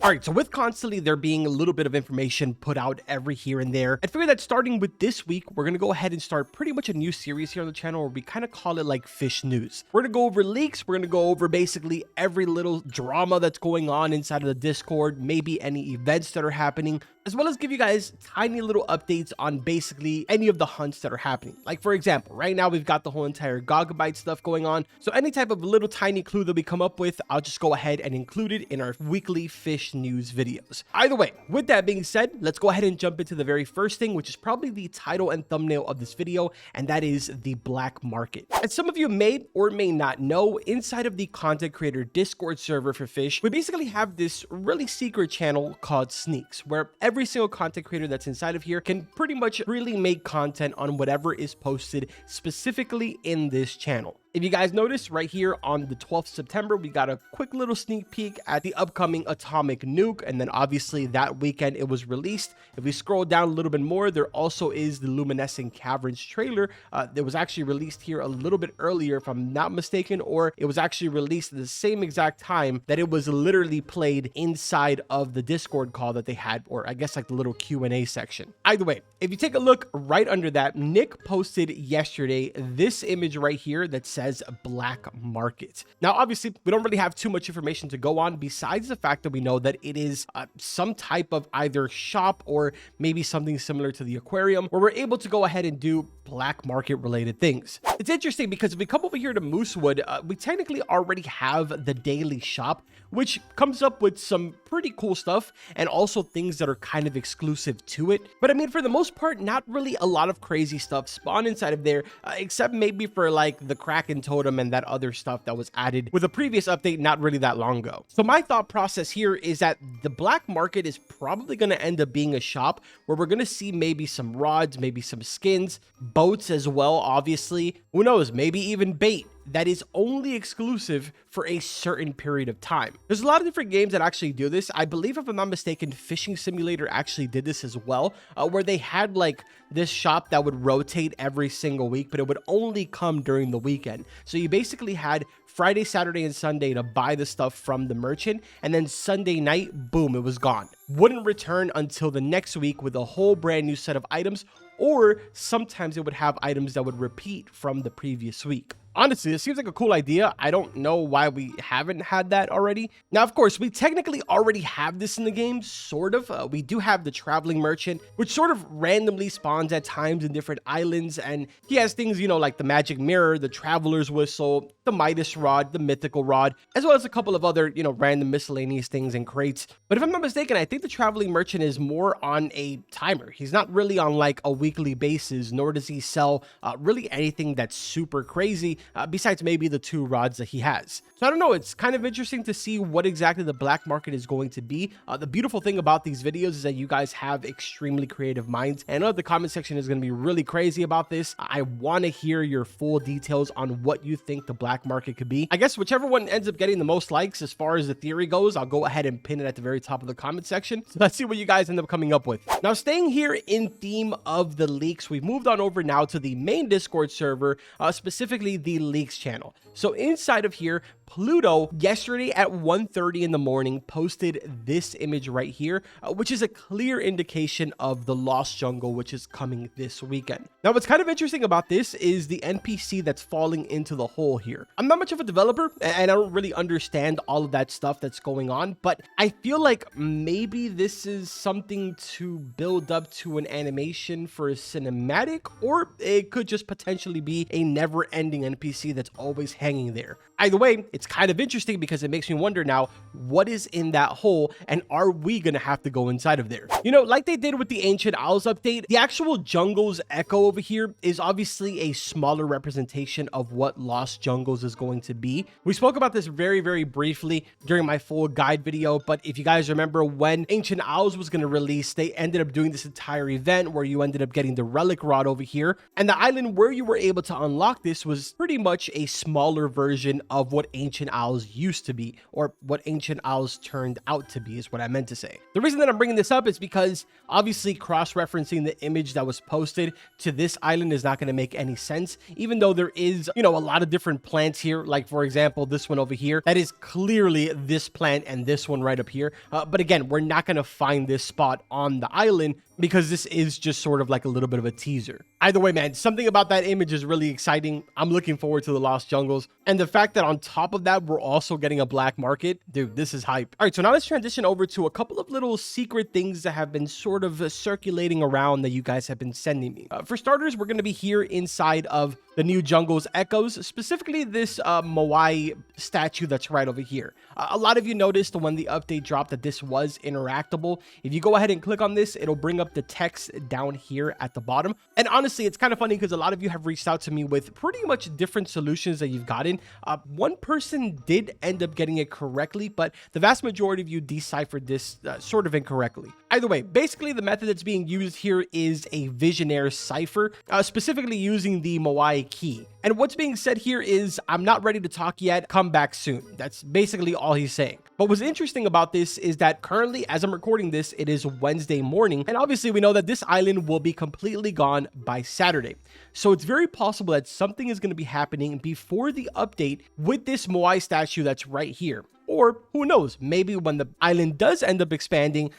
All right, so with constantly there being a little bit of information put out every here and there, I figured that starting with this week, we're going to go ahead and start pretty much a new series here on the channel where we kind of call it like Fish News. We're going to go over leaks. We're going to go over basically every little drama that's going on inside of the Discord, maybe any events that are happening, as well as give you guys tiny little updates on basically any of the hunts that are happening. Like for example, right now we've got the whole entire Gogabite stuff going on. So any type of little tiny clue that we come up with, I'll just go ahead and include it in our weekly Fish News videos. Either way, with that being said, let's go ahead and jump into the very first thing, which is probably the title and thumbnail of this video, and that is the black market. As some of you may or may not know, inside of the content creator Discord server for Fish, we basically have this really secret channel called Sneaks, where every single content creator that's inside of here can pretty much really make content on whatever is posted specifically in this channel. If you guys notice right here on the 12th September, we got a quick little sneak peek at the upcoming Atomic Nuke. And then obviously that weekend it was released. If we scroll down a little bit more, there also is the Luminescent Caverns trailer that was actually released here a little bit earlier, if I'm not mistaken, or it was actually released at the same exact time that it was literally played inside of the Discord call that they had, or I guess like the little Q&A section. Either way, if you take a look right under that, Nick posted yesterday this image right here that says black market. Now, obviously, we don't really have too much information to go on besides the fact that we know that it is some type of either shop or maybe something similar to the aquarium where we're able to go ahead and do black market related things. It's interesting because if we come over here to Moosewood, we technically already have the daily shop, which comes up with some pretty cool stuff and also things that are kind of exclusive to it. But I mean, for the most part, not really a lot of crazy stuff spawn inside of there, except maybe for like the Kraken totem and that other stuff that was added with a previous update not really that long ago. So my thought process here is that the black market is probably going to end up being a shop where we're going to see maybe some rods, maybe some skins, boats as well, obviously. Who knows, maybe even bait that is only exclusive for a certain period of time. There's a lot of different games that actually do this. I believe, if I'm not mistaken, Fishing Simulator actually did this as well, where they had like this shop that would rotate every single week, but it would only come during the weekend. So you basically had Friday, Saturday, and Sunday to buy the stuff from the merchant, and then Sunday night, boom, it was gone. Wouldn't return until the next week with a whole brand new set of items, or sometimes it would have items that would repeat from the previous week. Honestly, it seems like a cool idea. I don't know why we haven't had that already. Now, of course, we technically already have this in the game, sort of. We do have the traveling merchant, which sort of randomly spawns at times in different islands. And he has things, you know, like the magic mirror, the traveler's whistle, the Midas rod, the mythical rod, as well as a couple of other, you know, random miscellaneous things and crates. But if I'm not mistaken, I think the traveling merchant is more on a timer. He's not really on like a weekly basis, nor does he sell really anything that's super crazy. Besides maybe the two rods that he has. So I don't know, it's kind of interesting to see what exactly the black market is going to be. The beautiful thing about these videos is that you guys have extremely creative minds, and I know the comment section is going to be really crazy about this. I want to hear your full details on what you think the black market could be. I guess whichever one ends up getting the most likes as far as the theory goes, I'll go ahead and pin it at the very top of the comment section. So let's see what you guys end up coming up with. Now, staying here in theme of the leaks, we've moved on over now to the main Discord server, specifically the leaks channel. So inside of here, Pluto yesterday at 1:30 in the morning posted this image right here, which is a clear indication of the Lost Jungle, which is coming this weekend. Now, what's kind of interesting about this is the NPC that's falling into the hole here. I'm not much of a developer and I don't really understand all of that stuff that's going on, but I feel like maybe this is something to build up to an animation for a cinematic, or it could just potentially be a never-ending NPC that's always hanging there. Either way, it's kind of interesting because it makes me wonder now, what is in that hole, and are we gonna have to go inside of there? You know, like they did with the Ancient Owls update, the actual jungle's echo over here is obviously a smaller representation of what Lost Jungles is going to be. We spoke about this very, very briefly during my full guide video, but if you guys remember when Ancient Owls was gonna release, they ended up doing this entire event where you ended up getting the relic rod over here, and the island where you were able to unlock this was pretty much a smaller version of what Ancient Ancient Isles used to be, or what Ancient Isles turned out to be is what I meant to say. The reason that I'm bringing this up is because obviously cross-referencing the image that was posted to this island is not going to make any sense, even though there is, a lot of different plants here. Like, for example, this one over here, that is clearly this plant and this one right up here. But again, we're not going to find this spot on the island because this is just sort of like a little bit of a teaser. Either way, man, something about that image is really exciting. I'm looking forward to the Lost Jungles. And the fact that on top of that, we're also getting a black market. Dude, this is hype. All right, so now let's transition over to a couple of little secret things that have been sort of circulating around that you guys have been sending me. For starters, we're going to be here inside of the new Jungles Echoes, specifically this Moai statue that's right over here. A lot of you noticed when the update dropped that this was interactable. If you go ahead and click on this, it'll bring up the text down here at the bottom. And honestly, it's kind of funny because a lot of you have reached out to me with pretty much different solutions that you've gotten. One person did end up getting it correctly, but the vast majority of you deciphered this sort of incorrectly. Either way, basically the method that's being used here is a Visionaire cipher, specifically using the Moai key. And what's being said here is, I'm not ready to talk yet, come back soon. That's basically all he's saying. But what's interesting about this is that currently, as I'm recording this, it is Wednesday morning. And obviously we know that this island will be completely gone by Saturday. So it's very possible that something is going to be happening before the update with this Moai statue that's right here. Or who knows, maybe when the island does end up expanding,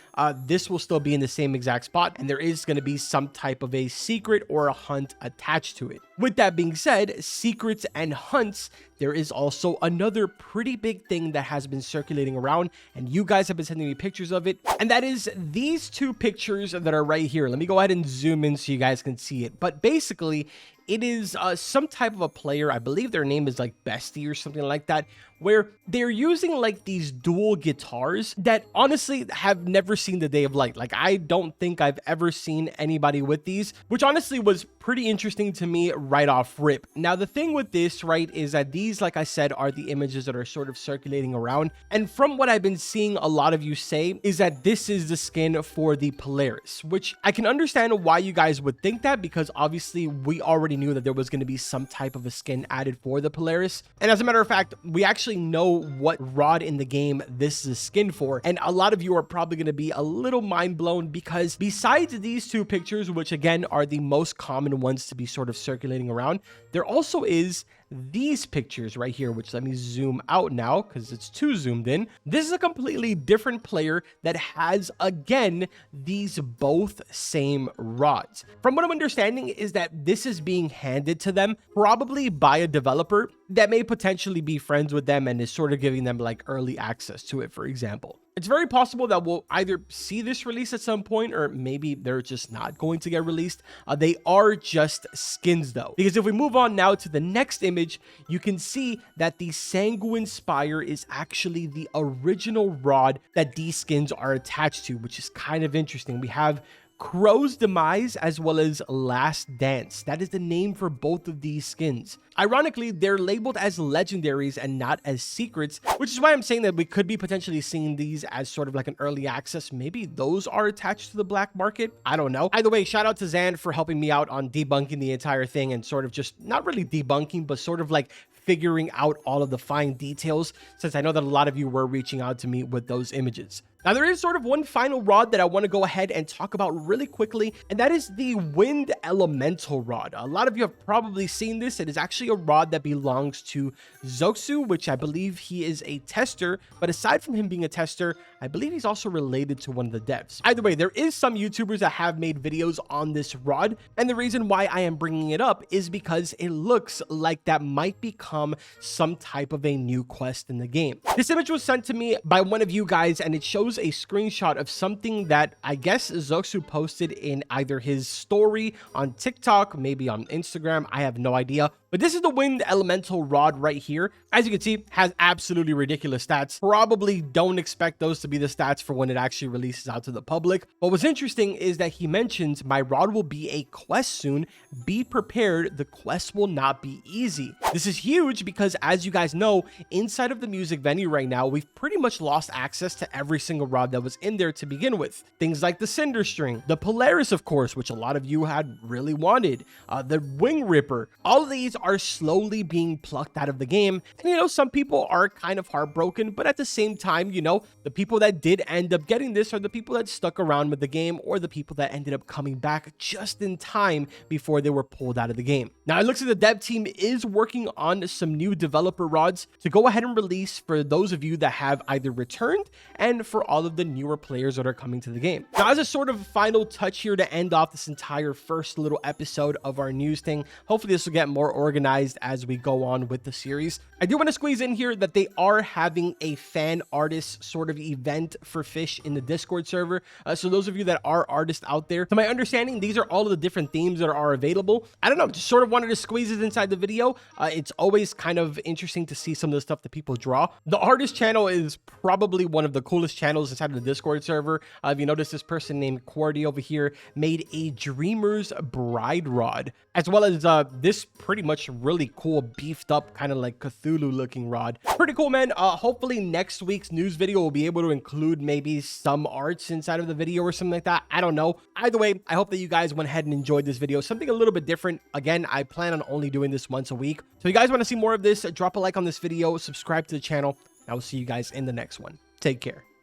this will still be in the same exact spot and there is going to be some type of a secret or a hunt attached to it. With that being said, secrets and hunts, there is also another pretty big thing that has been circulating around, and you guys have been sending me pictures of it, and that is these two pictures that are right here. Let me go ahead and zoom in so you guys can see it. But basically, it is some type of a player, I believe their name is like Bestie or something like that, where they're using like these dual guitars that honestly have never seen the day of light. Like, I don't think I've ever seen anybody with these, which honestly was pretty interesting to me right off rip. Now, the thing with this, right, is that these, like I said, are the images that are sort of circulating around. And from what I've been seeing a lot of you say is that this is the skin for the Polaris, which I can understand why you guys would think that, because obviously we already knew that there was going to be some type of a skin added for the Polaris. And as a matter of fact, we actually know what rod in the game this is a skin for. And a lot of you are probably going to be a little mind blown because besides these two pictures, which again are the most common ones to be sort of circulating around, there also is these pictures right here, which let me zoom out now because it's too zoomed in. This is a completely different player that has, again, these both same rods. From what I'm understanding is that this is being handed to them probably by a developer that may potentially be friends with them and is sort of giving them like early access to it, for example. It's very possible that we'll either see this release at some point or maybe they're just not going to get released. They are just skins though, because if we move on now to the next image, you can see that the Sanguine Spire is actually the original rod that these skins are attached to, which is kind of interesting. We have Crow's Demise as well as Last Dance. That is the name for both of these skins. Ironically, they're labeled as legendaries and not as secrets, which is why I'm saying that we could be potentially seeing these as sort of like an early access. Maybe those are attached to the black market. I don't know. Either way, shout out to Zan for helping me out on debunking the entire thing and sort of just not really debunking, but sort of like figuring out all of the fine details, since I know that a lot of you were reaching out to me with those images. Now, there is sort of one final rod that I want to go ahead and talk about really quickly, and that is the Wind Elemental rod. A lot of you have probably seen this. It is actually a rod that belongs to Zoxu, which I believe he is a tester, but aside from him being a tester, I believe he's also related to one of the devs. Either way, there is some YouTubers that have made videos on this rod, and the reason why I am bringing it up is because it looks like that might become some type of a new quest in the game. This image was sent to me by one of you guys, and it shows a screenshot of something that I guess Zoxu posted in either his story on TikTok, maybe on Instagram, I have no idea. But this is the Wind Elemental rod right here. As you can see, has absolutely ridiculous stats. Probably don't expect those to be the stats for when it actually releases out to the public. But what's interesting is that he mentions, my rod will be a quest soon. Be prepared, the quest will not be easy. This is huge because, as you guys know, inside of the music venue right now, we've pretty much lost access to every single rod that was in there to begin with. Things like the Cinder String, the Polaris, of course, which a lot of you had really wanted, the Wing Ripper. All of these are slowly being plucked out of the game. And, you know, some people are kind of heartbroken, but at the same time, you know, the people that did end up getting this are the people that stuck around with the game, or the people that ended up coming back just in time before they were pulled out of the game. Now, it looks like the dev team is working on some new developer rods to go ahead and release for those of you that have either returned and for all of the newer players that are coming to the game. Now, as a sort of final touch here to end off this entire first little episode of our news thing, hopefully this will get more organized as we go on with the series. I do want to squeeze in here that they are having a fan artist sort of event for Fisch in the Discord server. So those of you that are artists out there, to my understanding, these are all of the different themes that are available. I don't know, just sort of wanted to squeeze it inside the video. It's always kind of interesting to see some of the stuff that people draw. The artist channel is probably one of the coolest channels inside of the Discord server. If you notice, this person named Quardy over here made a Dreamer's Bride rod, as well as this pretty much really cool beefed up kind of like Cthulhu looking rod. Pretty cool, man. Hopefully next week's news video will be able to include maybe some arts inside of the video or something like that. I don't know. Either way, I hope that you guys went ahead and enjoyed this video. Something a little bit different. Again, I plan on only doing this once a week. So if you guys want to see more of this, drop a like on this video, subscribe to the channel. I will see you guys in the next one. Take care.